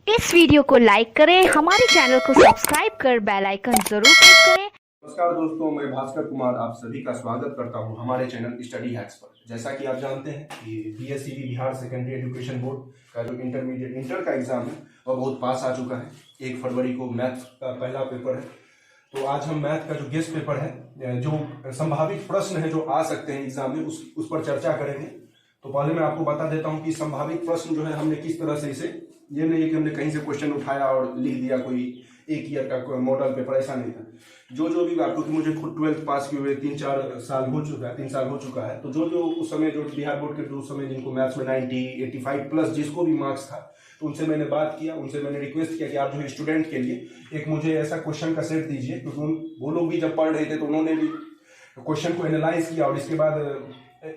इस वीडियो को लाइक करें, हमारे चैनल को सब्सक्राइब कर बेल आइकन जरूर प्रेस करें। नमस्कार दोस्तों, मैं भास्कर कुमार आप सभी का स्वागत करता हूं हमारे चैनल स्टडी हैक्स पर। जैसा कि आप जानते हैं कि BSCB Bihar secondary education board का जो इंटर का एग्जाम है वह बहुत पास आ चुका है। 1 फरवरी को मैथ्स का पहला पेपर है। तो आज हम मैथ का जो गेस्ट पेपर है, जो संभावित प्रश्न है जो आ सकते हैं एग्जाम में, उस पर चर्चा करेंगे। तो पहले मैं आपको बता देता हूं कि संभावित प्रश्न जो है हमने किस तरह से इसे, ये नहीं है कि हमने कहीं से क्वेश्चन उठाया और लिख दिया कोई एक ईयर का मॉडल पेपर, ऐसा नहीं था। जो भी आपको, कि मुझे खुद 12th पास किए हुए 3 साल हो चुका है। तो जो उस समय जो बिहार बोर्ड के उस समय जिनको मैथ्स में 90, 85 प्लस जिसको भी मार्क्स था, तो उनसे मैंने बात किया, उनसे मैंने रिक्वेस्ट किया कि आप जो है स्टूडेंट के लिए एक मुझे ऐसा क्वेश्चन का सेट दीजिए, क्योंकि वो लोग भी जब पढ़ रहे थे तो उन्होंने भी क्वेश्चन को एनालाइज किया और इसके बाद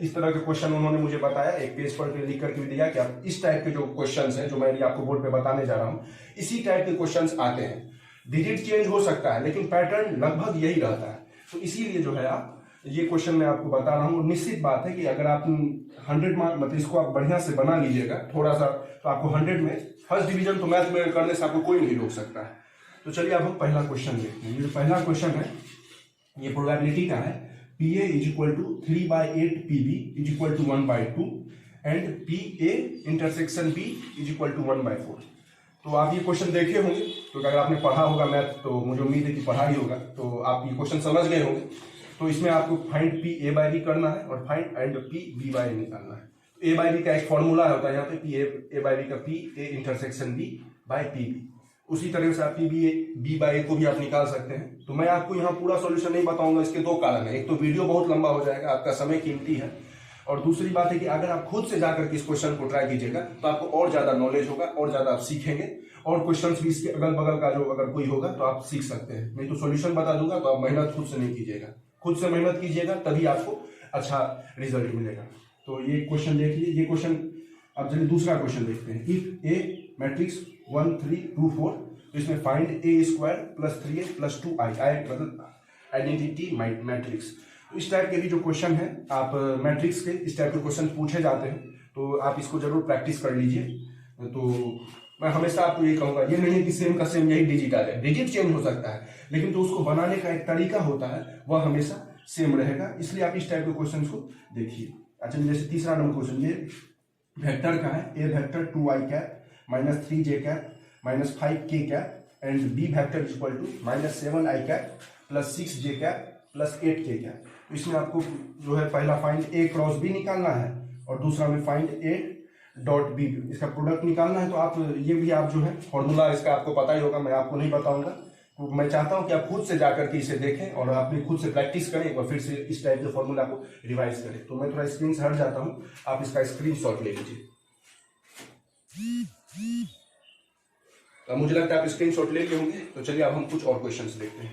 इस तरह के क्वेश्चन उन्होंने मुझे बताया, एक पेज पर लिख करके भी दिया कि आप इस टाइप के जो क्वेश्चंस हैं जो मैं आपको बोर्ड पे बताने जा रहा हूं, इसी टाइप के क्वेश्चंस आते हैं। डिजिट चेंज हो सकता है लेकिन पैटर्न लगभग यही रहता है। तो इसीलिए जो है आप ये क्वेश्चन मैं आपको बता रहा हूँ। निश्चित बात है कि अगर आप 100 मार्क, मतलब इसको आप बढ़िया से बना लीजिएगा थोड़ा सा, तो आपको 100 में फर्स्ट डिवीजन तो मैथ में करने से आपको कोई नहीं रोक सकता है। तो चलिए अब हम पहला क्वेश्चन देखते हैं। ये पहला क्वेश्चन है, ये प्रोबेबिलिटी का है। PA is equal to 3/8 PB is equal to 1/2 and PA intersection B is equal to 1/4। तो आप ये क्वेश्चन देखे होंगे, तो अगर आपने पढ़ा होगा मैथ तो मुझे उम्मीद है कि पढ़ा ही होगा, तो आप ये क्वेश्चन समझ गए होंगे। तो इसमें आपको फाइंड PA/B करना है और फाइंड एंड PB/A निकालना है। तो A/B का एक फॉर्मूला होता है यहाँ पे, PA/B का PA इंटरसेक्शन B/PB। उसी तरह से आप PB/A को भी आप निकाल सकते हैं। तो मैं आपको यहाँ पूरा सॉल्यूशन नहीं बताऊंगा, इसके 2 कारण है। एक तो वीडियो बहुत लंबा हो जाएगा, आपका समय कीमती है, और दूसरी बात है कि अगर आप खुद से जाकर के इस क्वेश्चन को ट्राई कीजिएगा तो आपको और ज्यादा नॉलेज होगा और ज्यादा आप सीखेंगे, और क्वेश्चंस भी इसके अगल बगल का जो अगर कोई होगा तो आप सीख सकते हैं। नहीं तो सॉल्यूशन बता दूंगा तो आप मेहनत खुद से नहीं कीजिएगा, खुद से मेहनत कीजिएगा तभी आपको अच्छा रिजल्ट मिलेगा। तो ये क्वेश्चन देख लीजिए, ये क्वेश्चन। अब चलिए दूसरा क्वेश्चन देखते हैं। इफ ए मैट्रिक्स 1 3 2 4, तो इसमें फाइंड A² + 3A + 2I मतलब आइडेंटिटी मैट्रिक्स। तो इस टाइप के भी जो क्वेश्चन है, आप मैट्रिक्स के इस टाइप के क्वेश्चन पूछे जाते हैं, तो आप इसको जरूर प्रैक्टिस कर लीजिए। तो मैं हमेशा आपको ये कहूंगा, ये नहीं है कि सेम का सेम यही डिजिट आ जाए, डिजिट चेंज हो सकता है, लेकिन तो उसको बनाने का एक तरीका होता है, वह हमेशा सेम रहेगा। इसलिए आप इस टाइप के क्वेश्चन को देखिए। अच्छा, जैसे तीसरा नंबर क्वेश्चन, ये वेक्टर का है। A vector 2I - 3J - 5K and B vector is equal to -7I + 6J + 8K। तो इसमें आपको जो है पहला फाइंड A क्रॉस B निकालना है और दूसरा में फाइंड A.B, इसका प्रोडक्ट निकालना है। तो आप ये भी आप जो है फॉर्मूला इसका आपको पता ही होगा, मैं आपको नहीं बताऊंगा। तो मैं चाहता हूं कि आप खुद से जाकर के इसे देखें और अपने खुद से प्रैक्टिस करें और फिर से इस टाइप के फॉर्मूला को रिवाइज करें। तो मैं थोड़ा स्क्रीन से हट जाता हूं, आप इसका स्क्रीनशॉट ले लीजिए। तो मुझे लगता है आप स्क्रीनशॉट ले लिए होंगे। तो चलिए अब हम कुछ और क्वेश्चंस देखते हैं।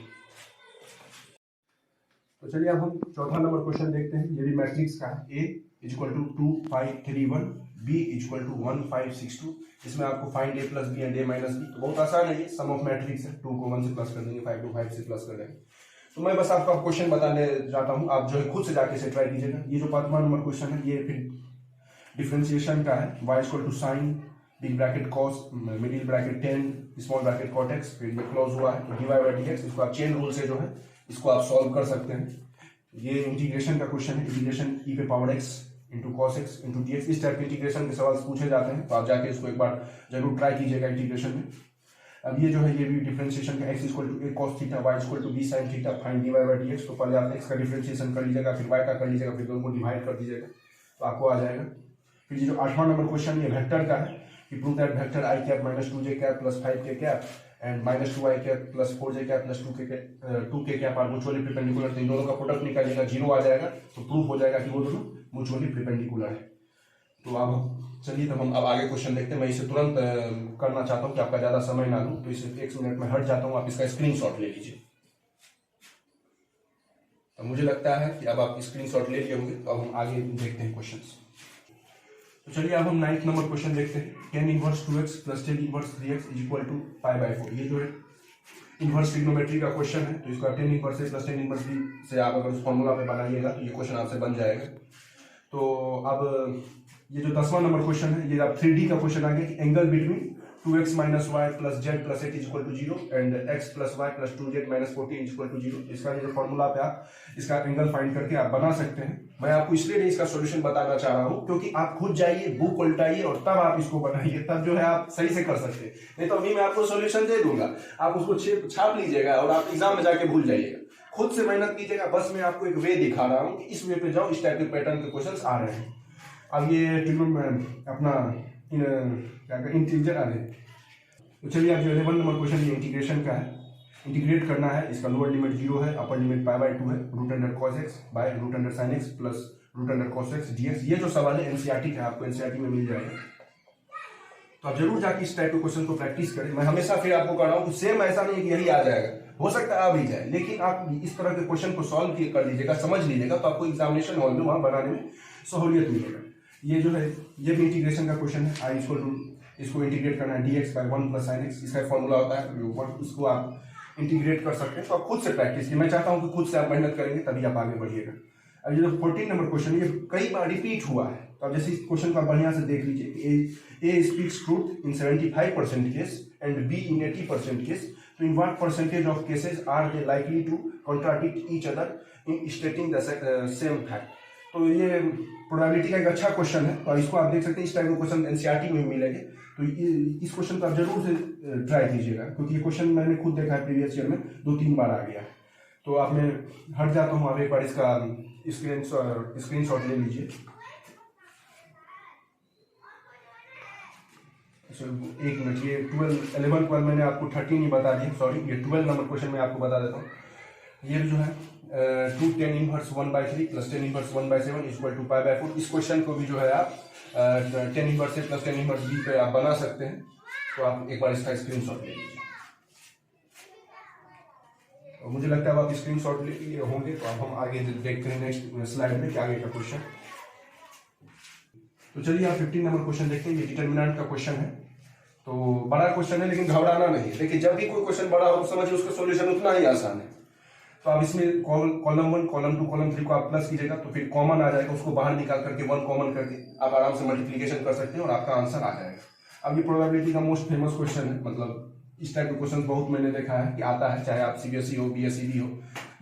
तो चलिए अब हम चौथा नंबर क्वेश्चन देखते हैं। ये भी मैट्रिक्स का है। A is equal to 2 5 3 1, B is equal to 1 5 6 2। इसमें आपको find A + B and A - B। तो बहुत आसान है, ये सम ऑफ मैट्रिक्स है। 2 को 1 से प्लस कर देंगे, 5 को 5 से प्लस कर देंगे। तो मैं बस आपको क्वेश्चन बताने जाता हूँ, आप जो है खुद से जाके इसे ट्राई कीजिएगा। ये जो 5वां नंबर क्वेश्चन है, ये फिर डिफरेंशिएशन का है। y equal to sine big bracket cos middle bracket 10 small bracket cot x, फिर ये क्लोज हुआ है dy/dx। इसको आप चेन रूल से जो है इसको आप सॉल्व कर सकते हैं। ये इंटीग्रेशन का क्वेश्चन है, integration e⁻x * cos x * dx। इस टाइप के इंटीग्रेशन के सवाल पूछे जाते हैं, तो आप जाके इसको एक बार जरूर ट्राई कीजिएगा इंटीग्रेशन में। अब ये जो है, ये भी डिफरेंशिएशन का x equal to a cos theta, y equal to b sin theta, find dy/dx। तो पहले आप x का डिफरेंशिएशन कर लीजिएगा, फिर y का कर लीजिएगा, फिर दोनों को डिवाइड कर दीजिएगा, तो आपको आ जाएगा। फिर ये जो 8वां नंबर क्वेश्चन, ये वेक्टर का है कि prove that vector i - 2j + 5k and -2i + 4j + 2k are mutually perpendicular. इन दोनों का प्रोडक्ट निकालिएगा, 0 आ जाएगा, तो प्रूफ हो जाएगा कि वो दोनों म्यूचुअली परपेंडिकुलर है। तो अब चलिए, तब हम अब आगे क्वेश्चन देखते हैं। मैं इसे तुरंत करना चाहता हूँ कि आपका ज्यादा समय ना लूं, तो इसे 1 मिनट में हट जाता हूँ, आप इसका स्क्रीनशॉट ले लीजिए। तो मुझे लगता है कि अब आप स्क्रीनशॉट ले लिए होंगे। तो अब हम आगे देखते हैं क्वेश्चन। तो चलिए अब हम 9th नंबर क्वेश्चन देखते हैं। tan inverse 2x + tan inverse 3x is equal to π/4। ये जो है इनवर्स ट्रिग्नोमेट्री का क्वेश्चन है, तो इसको tan inverse a + tan inverse b से आप अगर उस फॉर्मूला पे बनाइएगा तो ये क्वेश्चन आपसे बन जाएगा। तो अब ये जो 10वां नंबर क्वेश्चन है, ये आप 3D का क्वेश्चन आ गया कि angle between 2x minus y plus z plus 8 is equal to 0 and x plus y plus 2z minus 14 is equal to 0। इसका जो फॉर्मूला पे आप इसका एंगल फाइंड करके आप बना सकते हैं। मैं आपको इसलिए नहीं इसका सॉल्यूशन बताना चाह रहा हूं क्योंकि आप खुद जाइए, बुक उल्टाइए और तब आप इसको बनाइए, तब जो है आप सही से कर सकते हैं। नहीं तो अभी मैं आपको सॉल्यूशन दे दूंगा, आप उसको छाप लीजिएगा और आप एग्जाम में जाके भूल जाइएगा। खुद से मेहनत कीजिएगा। बस मैं आपको एक वे दिखा रहा हूँ कि इस वे पे जाओ, इस टाइप के पैटर्न के क्वेश्चन आ रहे हैं। अब ये अपना इंटीजर आ रहे हैं। तो चलिए आप जो 11 नंबर क्वेश्चन ये इंटीग्रेशन का है, इंटीग्रेट करना है। इसका लोअर लिमिट 0 है, अपर लिमिट π/2 है, root under cos x by root under sine x plus root under cos x dx। ये जो सवाल है एनसीईआरटी का, आपको एनसीईआरटी में मिल जाएगा। तो आप जरूर जाके इस टाइप के क्वेश्चन को प्रैक्टिस करें। मैं हमेशा फिर आपको कह रहा हूँ कि सेम ऐसा नहीं है कि यही आ जाएगा, हो सकता है आ भी जाए, लेकिन आप इस तरह के क्वेश्चन को सॉल्व कर लीजिएगा, समझ लीजिएगा, तो आपको एग्जामिनेशन हॉल में वहां बनाने में सहूलियत मिलेगा। ये जो है ये भी इंटीग्रेशन का क्वेश्चन है। आई इक्वल टू, इसको इंटीग्रेट करना है dx by 1 plus sin x, इसका फॉर्मूला होता है, उसको आप इंटीग्रेट कर सकते हैं। तो आप खुद से प्रैक्टिस कीजिए। मैं चाहता हूं कि खुद से आप मेहनत करेंगे तभी आप आगे बढ़िएगा। अब ये जो 14 नंबर क्वेश्चन है ये कई बार रिपीट हुआ है। तो अब जैसे इस क्वेश्चन को आप बढ़िया से देख लीजिए कि A speaks truth in 75% case and B in 80% case, तो in what percentage of cases are they likely to contradict each other in stating the same fact. तो ये प्रोबेबिलिटी का एक अच्छा क्वेश्चन है। तो इसको आप देख सकते हैं, इस टाइप के क्वेश्चन एनसीईआरटी में मिलेंगे। तो इस क्वेश्चन को आप जरूर से ट्राई कीजिएगा, क्योंकि ये क्वेश्चन मैंने खुद देखा है, प्रीवियस ईयर में 2-3 बार आ गया। तो आप मैं हट जाता हूँ, आप एक बार इसका स्क्रीनशॉट ले लीजिए। एक मिनट, ये 11-12 मैंने आपको 13 ही बता दिया, सॉरी। ये 12 नंबर क्वेश्चन मैं आपको बता देता हूँ। ये जो है 2 tan inverse 1/3 plus tan inverse 1/7 equal to π/4। इस क्वेश्चन को भी जो है आप tan inverse A plus tan inverse B पे आप बना सकते हैं। तो आप एक बार इसका स्क्रीनशॉट ले लीजिए। और मुझे लगता है अब आप स्क्रीनशॉट ले लिए होंगे। तो अब हम आगे देखते हैं नेक्स्ट स्लाइड में कि आगे का क्वेश्चन। तो चलिए आप 15 नंबर क्वेश्चन देखते हैं। ये डिटर्मिनेंट का क्वेश्चन है। तो बड़ा क्वेश्चन है, लेकिन घबराना नहीं। देखिए, जब भी कोई क्वेश्चन बड़ा हो समझिए उसका सॉल्यूशन उतना ही आसान है। तो आप इसमें कॉलम 1, कॉलम 2, कॉलम 3 को आप प्लस कीजिएगा, तो फिर कॉमन आ जाएगा, उसको बाहर निकाल करके 1 कॉमन करके आप आराम से मल्टीप्लिकेशन कर सकते हैं और आपका आंसर आ जाएगा। अब ये प्रोबेबिलिटी का मोस्ट फेमस क्वेश्चन है। मतलब इस टाइप के क्वेश्चन बहुत मैंने देखा है कि आता है, चाहे आप सीबीएसई हो, बीएसई हो।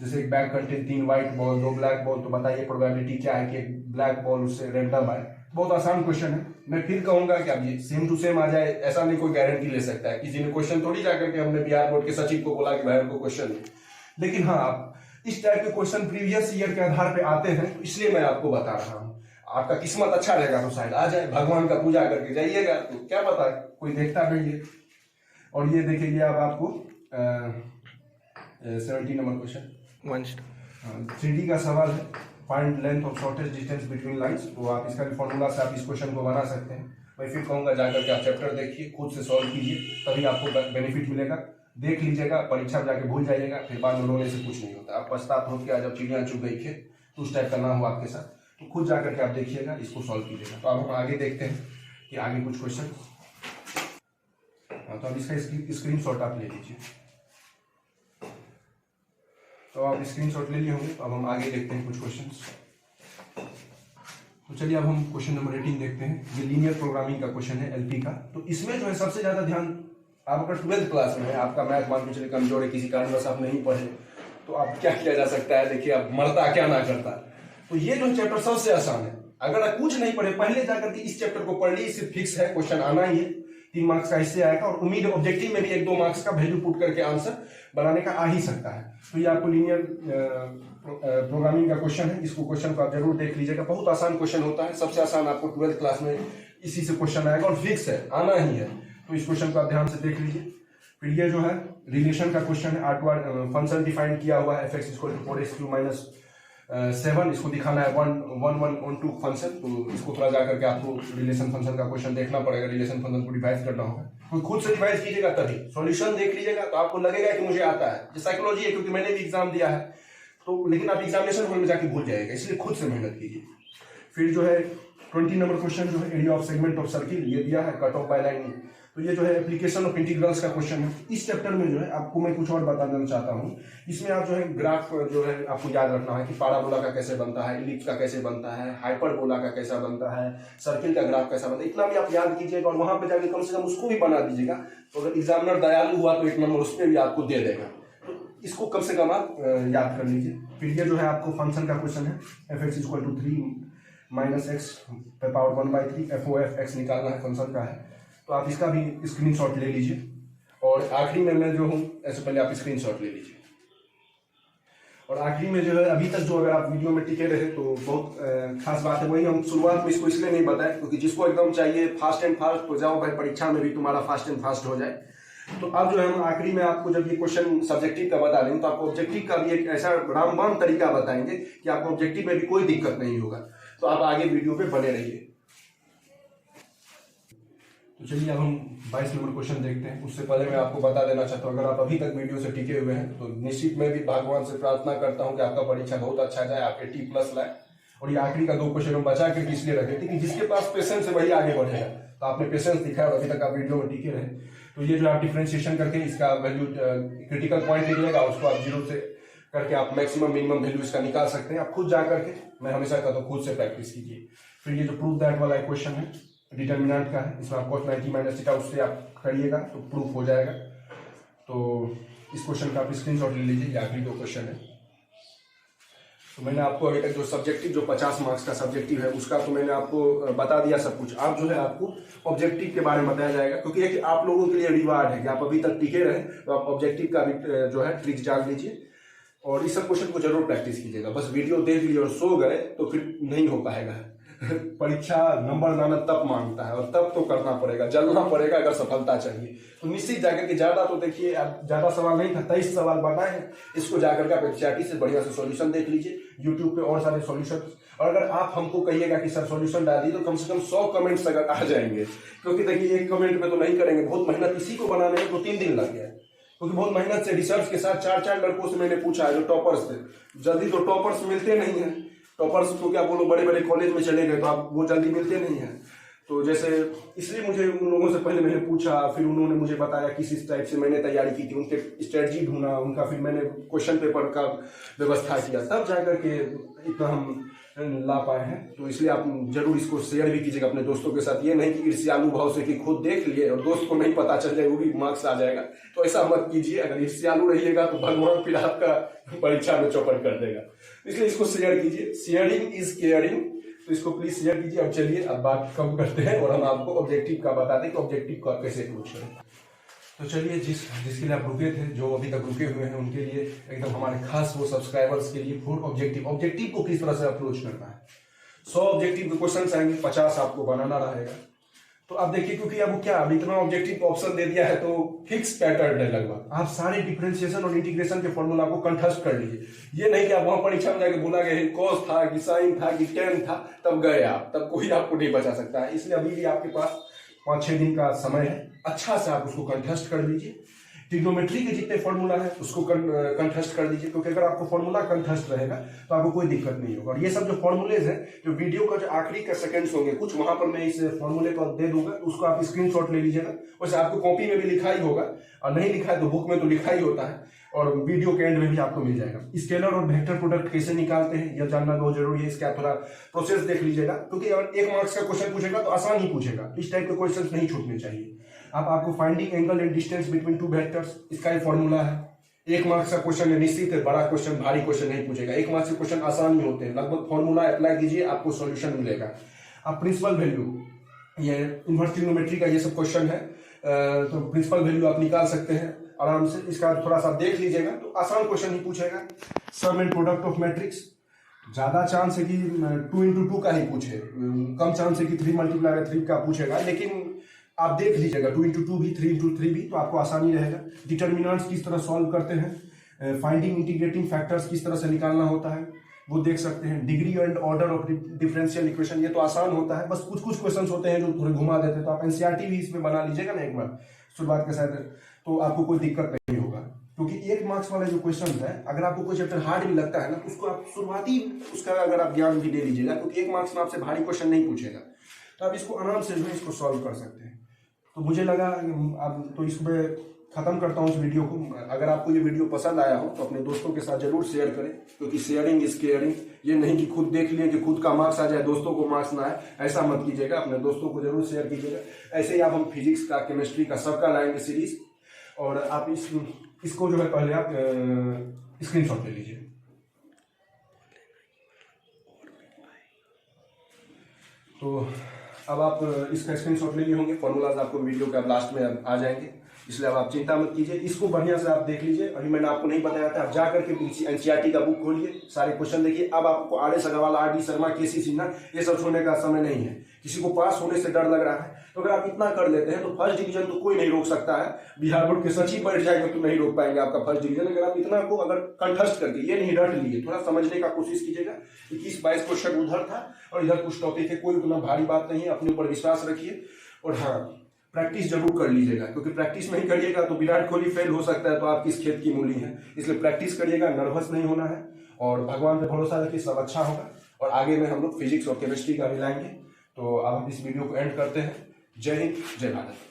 जैसे एक bag contain 3 white ball 2 black ball, तो बताइए प्रोबेबिलिटी क्या है कि एक ब्लैक बॉल उससे रैंडम आए। बहुत आसान क्वेश्चन है। मैं फिर कहूंगा कि अब ये सेम टू सेम आ जाए ऐसा नहीं कोई गारंटी ले सकता है। किसी ने क्वेश्चन थोड़ी जाकर के हमने बिहार बोर्ड के सचिव को बोला कि भाई हमको क्वेश्चन है। लेकिन हाँ, आप इस टाइप के क्वेश्चन प्रीवियस ईयर के आधार पे आते हैं, तो इसलिए मैं आपको बता रहा हूँ। आपका किस्मत अच्छा रहेगा तो शायद आ जाए। भगवान का पूजा करके जाइएगा, तो क्या पता कोई देखता नहीं है। और ये देखिए, अब आपको 17 नंबर क्वेश्चन 3D का सवाल है। Find length of shortest distance between lines. तो आप इसका फॉर्मूला से आप इस क्वेश्चन को बना सकते हैं। मैं फिर कहूँगा जाकर के आप चैप्टर देखिए, खुद से सॉल्व कीजिए, तभी आपको बेनिफिट मिलेगा। देख लीजिएगा, परीक्षा में जाके भूल जाइएगा, फिर बाद में रोने से कुछ नहीं होता। आप पछतात हो क्या, जब चिड़िया चुग गई खेत, तो उस टाइप का ना हो आपके साथ। तो खुद जाकर के आप देखिएगा, इसको सॉल्व कीजिएगा। तो अब हम आगे देखते हैं कि आगे कुछ क्वेश्चन। तो अब इसका स्क्रीनशॉट आप ले लीजिए। तो आप स्क्रीनशॉट ले लिए होंगे। तो अब हम आगे देखते हैं कुछ क्वेश्चंस। तो चलिए अब हम क्वेश्चन नंबर 18 देखते हैं। ये लीनियर प्रोग्रामिंग का क्वेश्चन है, एलपी का। तो इसमें जो है सबसे ज्यादा ध्यान, आप अगर 12th क्लास में है, आपका मैथ मान के चलिए कमजोर है, किसी कारणवश आप नहीं पढ़े, तो आप क्या किया जा सकता है, देखिए आप मरता क्या ना करता। तो ये जो चैप्टर सबसे आसान है। अगर आप कुछ नहीं पढ़े, पहले जाकर के इस चैप्टर को पढ़ ली, इससे फिक्स है क्वेश्चन आना ही है। 3 मार्क्स का इससे आएगा, और उम्मीद है ऑब्जेक्टिव में भी 1-2 मार्क्स का वैल्यू पुट करके आंसर बनाने का आ ही सकता है। तो ये आपको लीनियर प्रोग्रामिंग का क्वेश्चन है। इसको क्वेश्चन को आप जरूर देख लीजिएगा, बहुत आसान क्वेश्चन होता है। सबसे आसान आपको 12th क्लास में इसी से क्वेश्चन आएगा, और फिक्स है, आना ही है। तो इस क्वेश्चन को आप ध्यान से देख लीजिए। फिर ये जो है रिलेशन का क्वेश्चन है। फंक्शन डिफाइन किया हुआ है, f(x = 4x³ - 7। इसको दिखाना है 1 2 फंक्शन। तो इसको थोड़ा जाकर के आपको रिलेशन फंक्शन का क्वेश्चन देखना पड़ेगा, रिलेशन फंक्शन को डिवाइड करना होगा। तो खुद से डिवाइड कीजिएगा, तभी सॉल्यूशन देख लीजिएगा, तो आपको लगेगा कि मुझे आता है। ये साइकोलॉजी है, क्योंकि मैंने भी एग्जाम दिया है। तो लेकिन आप एग्जामिनेशन हॉल में जाके भूल जाएगा, इसलिए खुद से मेहनत कीजिए। फिर जो है 20 नंबर क्वेश्चन जो है, area of segment of circle, ये दिया है, कट ऑफ बाय लाइन। तो ये जो है एप्लीकेशन ऑफ इंटीग्रल्स का क्वेश्चन है। इस चैप्टर में जो है आपको मैं कुछ और बता देना चाहता हूँ। इसमें आप जो है ग्राफ जो है आपको याद रखना है कि पाराबोला का कैसे बनता है, इलिप्स का कैसे बनता है, हाइपरबोला का कैसा बनता है, सर्किल का ग्राफ कैसा बनता है, इतना भी आप याद कीजिएगा और वहां पे जाके कम से कम उसको भी बना दीजिएगा। तो अगर एग्जामिनर दयालु हुआ तो 1 नंबर उस पर भी आपको दे देगा। तो इसको कम से कम आप याद कर लीजिए। फिर ये जो है आपको फंक्शन का क्वेश्चन है, fx = 3 - x पे पावर 1/3 f(x) निकालना है, फंक्शन का है। तो आप इसका भी स्क्रीनशॉट ले लीजिए और आखिरी में मैं जो हूँ ऐसे पहले आप स्क्रीनशॉट ले लीजिए। और आखिरी में जो है अभी तक जो अगर आप वीडियो में टिके रहे तो बहुत खास बात है। वही हम शुरुआत में इसको इसलिए नहीं बताए क्योंकि जिसको एकदम चाहिए फास्ट एंड फास्ट हो जाओ भाई, परीक्षा में भी तुम्हारा फास्ट एंड फास्ट हो जाए। तो अब जो है हम आखिरी में आपको जब ये क्वेश्चन सब्जेक्टिव का बता देंगे तो आपको ऑब्जेक्टिव का भी एक ऐसा रामबाण तरीका बताएंगे कि आपको ऑब्जेक्टिव में भी कोई दिक्कत नहीं होगा। तो आप आगे वीडियो पे बने रहिए। तो चलिए अब हम 22 नंबर क्वेश्चन देखते हैं। उससे पहले मैं आपको बता देना चाहता हूँ, अगर आप अभी तक वीडियो से टिके हुए हैं तो निश्चित मैं भी भगवान से प्रार्थना करता हूँ कि आपका परीक्षा बहुत अच्छा जाए, आप 80+ लाए। और ये आखिरी का 2 क्वेश्चन हम बचा के इसलिए रखे थे कि जिसके पास पेशेंस है वही आगे बढ़ेगा। तो आपने पेशेंस दिखाया और अभी तक आप वीडियो में टिके रहे। तो ये जो आप डिफ्रेंशिएशन करके इसका वैल्यू क्रिटिकल पॉइंट निकलेगा, उसको आप 0 से करके आप मैक्सिमम मिनिमम वैल्यू इसका निकाल सकते हैं। आप खुद जा करके, मैं हमेशा कहता हूँ खुद से प्रैक्टिस कीजिए। फिर ये जो प्रूफ दैट वाला क्वेश्चन है डिटर्मिनेंट का है, इसमें आप cos 90 - थीटा उससे आप करिएगा तो प्रूफ हो जाएगा। तो इस क्वेश्चन का आप स्क्रीनशॉट ले लीजिए। ये आखिरी 2 क्वेश्चन है। तो मैंने आपको अभी तक जो सब्जेक्टिव जो 50 मार्क्स का सब्जेक्टिव है उसका तो मैंने आपको बता दिया सब कुछ। आप जो है आपको ऑब्जेक्टिव के बारे में बताया जाएगा क्योंकि एक आप लोगों के लिए रिवार्ड है कि आप अभी तक टिके रहे तो आप ऑब्जेक्टिव का भी जो है ट्रिक्स जान लीजिए और इस सब क्वेश्चन को जरूर प्रैक्टिस कीजिएगा। बस वीडियो देख लिए और सो गए तो फिर नहीं हो पाएगा। परीक्षा नंबर लाना तब मांगता है और तब तो करना पड़ेगा, जलना पड़ेगा अगर सफलता चाहिए। तो निश्चित जाकर के ज्यादा तो देखिए, ज्यादा सवाल नहीं था, 23 सवाल बनाए हैं। इसको जाकर के आप एनसीईआरटी से बढ़िया से सॉल्यूशन देख लीजिए। यूट्यूब पे और सारे सॉल्यूशन, और अगर आप हमको कहिएगा कि सर सॉल्यूशन डाल दी तो कम से कम 100 कमेंट्स अगर आ जाएंगे, क्योंकि देखिए एक कमेंट में तो नहीं करेंगे। बहुत मेहनत इसी को बनाने में 2-3 दिन लग गया, क्योंकि बहुत मेहनत से रिसर्च के साथ 4-4 लड़कों से मैंने पूछा है जो टॉपर्स थे। जल्दी तो टॉपर्स मिलते नहीं है। टॉपर्स तो क्या बोलो, बड़े बड़े कॉलेज में चले गए तो आप वो जल्दी मिलते नहीं हैं। तो जैसे इसलिए मुझे उन लोगों से पहले मैंने पूछा, फिर उन्होंने मुझे बताया किस टाइप से मैंने तैयारी की थी, उनके स्ट्रेटजी ढूंढा उनका, फिर मैंने क्वेश्चन पेपर का व्यवस्था किया, तब जाकर के इतना हम ला पाए हैं। तो इसलिए आप जरूर इसको शेयर भी कीजिएगा अपने दोस्तों के साथ। ये नहीं कि ईर्ष्यालु भाव से कि खुद देख लिए और दोस्त को नहीं पता चल जाए वो भी मार्क्स आ जाएगा, तो ऐसा मत कीजिए। अगर ईर्ष्यालु रहिएगा तो भगवान फिर आपका परीक्षा में चौपट कर देगा। इसलिए इसको शेयर कीजिए। Sharing is caring. तो इसको प्लीज शेयर कीजिए। अब चलिए अब बात कम करते हैं और हम आपको ऑब्जेक्टिव का बताते हैं कि ऑब्जेक्टिव का कैसे अप्रोच करें। तो चलिए जिसके लिए आप रुके थे, जो अभी तक रुके हुए हैं उनके लिए एकदम हमारे खास वो सब्सक्राइबर्स के लिए फुल ऑब्जेक्टिव को किस तरह से अप्रोच करना है। 100 ऑब्जेक्टिव के क्वेश्चन आएंगे, 50 आपको बनाना रहेगा। तो अब देखिए, क्योंकि अब क्या अब इतना ऑब्जेक्टिव ऑप्शन दे दिया है तो फिक्स पैटर्न है लगभग। आप सारे डिफरेंशिएशन और इंटीग्रेशन के फॉर्मूला को कंठस्थ कर लीजिए। ये नहीं कि आप वहां परीक्षा में जाके बोला गया कॉस था कि साइन था कि टेन था तब गए आप, तब कोई आपको नहीं बचा सकता है। इसलिए अभी भी आपके पास 5-6 दिन का समय है, अच्छा से आप उसको कंठस्थ कर लीजिए। ट्रिग्नोमेट्री के जितने फॉर्मूला है उसको कंठस्थ कर दीजिए, क्योंकि अगर आपको फॉर्मूला कंठस्थ रहेगा तो आपको कोई दिक्कत नहीं होगा। और ये सब जो फॉर्मूलेज हैं, जो वीडियो का जो आखिरी का सेकंड्स होंगे कुछ, वहां पर मैं इस फॉर्मूले को दे दूंगा, उसको आप स्क्रीनशॉट ले लीजिएगा। वैसे आपको कॉपी में भी लिखा ही होगा और नहीं लिखा है तो बुक में तो लिखा ही होता है, और वीडियो के एंड में भी आपको मिल जाएगा। स्केलर और वेक्टर प्रोडक्ट कैसे निकालते हैं यह जानना बहुत जरूरी है। इसका थोड़ा प्रोसेस देख लीजिएगा, क्योंकि अगर 1 मार्क्स का क्वेश्चन पूछेगा तो आसान ही पूछेगा। इस टाइप के क्वेश्चन नहीं छूटने चाहिए। आपको finding angle and distance between 2 vectors, इसका ही फॉर्मूला है। 1 मार्क्स का क्वेश्चन है, निश्चित है बड़ा क्वेश्चन भारी क्वेश्चन नहीं पूछेगा। 1 मार्क्स के क्वेश्चन आसान ही होते हैं, लगभग फॉर्मूला अप्लाई कीजिए आपको सॉल्यूशन मिलेगा। आप प्रिंसिपल वैल्यू, ये इन्वर्स ट्रिग्नोमेट्री का ये सब क्वेश्चन है, तो प्रिंसिपल वैल्यू आप निकाल सकते हैं आराम से। इसका थोड़ा सा देख लीजिएगा तो आसान क्वेश्चन ही पूछेगा। सम एंड प्रोडक्ट ऑफ मैट्रिक्स, ज्यादा चांस है कि 2 into 2 का ही पूछे, कम चांस है कि 3 × 3 का पूछेगा, लेकिन आप देख लीजिएगा 2 into 2 भी 3 into 3 भी, तो आपको आसानी रहेगा। डिटर्मिनेंट्स किस तरह सॉल्व करते हैं, फाइंडिंग इंटीग्रेटिंग फैक्टर्स किस तरह से निकालना होता है वो देख सकते हैं। Degree and order of differential equation, ये तो आसान होता है, बस कुछ कुछ क्वेश्चंस होते हैं जो थोड़े घुमा देते हैं। तो आप एनसीईआरटी भी इसमें बना लीजिएगा ना एक बार शुरुआत के साथ, तो आपको कोई दिक्कत नहीं होगा। क्योंकि 1 मार्क्स वाले जो क्वेश्चन है, अगर आपको कोई चैप्टर हार्ड भी लगता है ना, तो उसको आप शुरुआती उसका अगर आप ज्ञान भी ले लीजिएगा, क्योंकि 1 मार्क्स में आपसे भारी क्वेश्चन नहीं पूछेगा, तो आप इसको आराम से जो है इसको सॉल्व कर सकते हैं। तो मुझे लगा अब तो इसमें ख़त्म करता हूँ इस वीडियो को। अगर आपको ये वीडियो पसंद आया हो तो अपने दोस्तों के साथ जरूर शेयर करें, क्योंकि शेयरिंग इज केयरिंग। ये नहीं कि खुद देख लिए कि खुद का मार्क्स आ जाए, दोस्तों को मार्क्स ना आए, ऐसा मत कीजिएगा। अपने दोस्तों को जरूर शेयर कीजिएगा। ऐसे ही आप हम फिजिक्स का, केमिस्ट्री का सबका लाएंगे सीरीज, और आप इसको जो है पहले आप स्क्रीनशॉट ले लीजिए। तो अब आप इसका स्क्रीनशॉट ले लिए होंगे, फॉर्मूलाज आपको वीडियो के अब लास्ट में आ जाएंगे, इसलिए अब आप चिंता मत कीजिए। इसको बढ़िया से आप देख लीजिए। अभी मैंने आपको नहीं बताया था, आप जा करके एनसीईआरटी का बुक खोलिए, सारे क्वेश्चन देखिए। अब आपको R S Agarwal, R D Sharma, KC Sinha ये सब छोड़ने का समय नहीं है। किसी को पास होने से डर लग रहा है, तो अगर आप इतना कर लेते हैं तो फर्स्ट डिवीजन तो कोई नहीं रोक सकता है। बिहार बोर्ड के सच ही बैठ जाएगा तो नहीं रोक पाएंगे आपका फर्स्ट डिवीजन। अगर आप इतना को अगर कंठस्थ करके, ये नहीं रट लिए, थोड़ा समझने का कोशिश कीजिएगा। 21-22 क्वेश्चन उधर था और इधर कुछ टॉपिक है, कोई उतना भारी बात नहीं है। अपने ऊपर विश्वास रखिए और हाँ, प्रैक्टिस जरूर कर लीजिएगा, क्योंकि प्रैक्टिस नहीं करिएगा तो विराट कोहली फेल हो सकता है, तो आप किस खेत की मूली है। इसलिए प्रैक्टिस करिएगा, नर्वस नहीं होना है और भगवान पे भरोसा रखिए, सब अच्छा होगा। और आगे में हम लोग फिजिक्स और केमिस्ट्री का भी लाएंगे। तो अब हम इस वीडियो को एंड करते हैं। जय हिंद, जय भारत।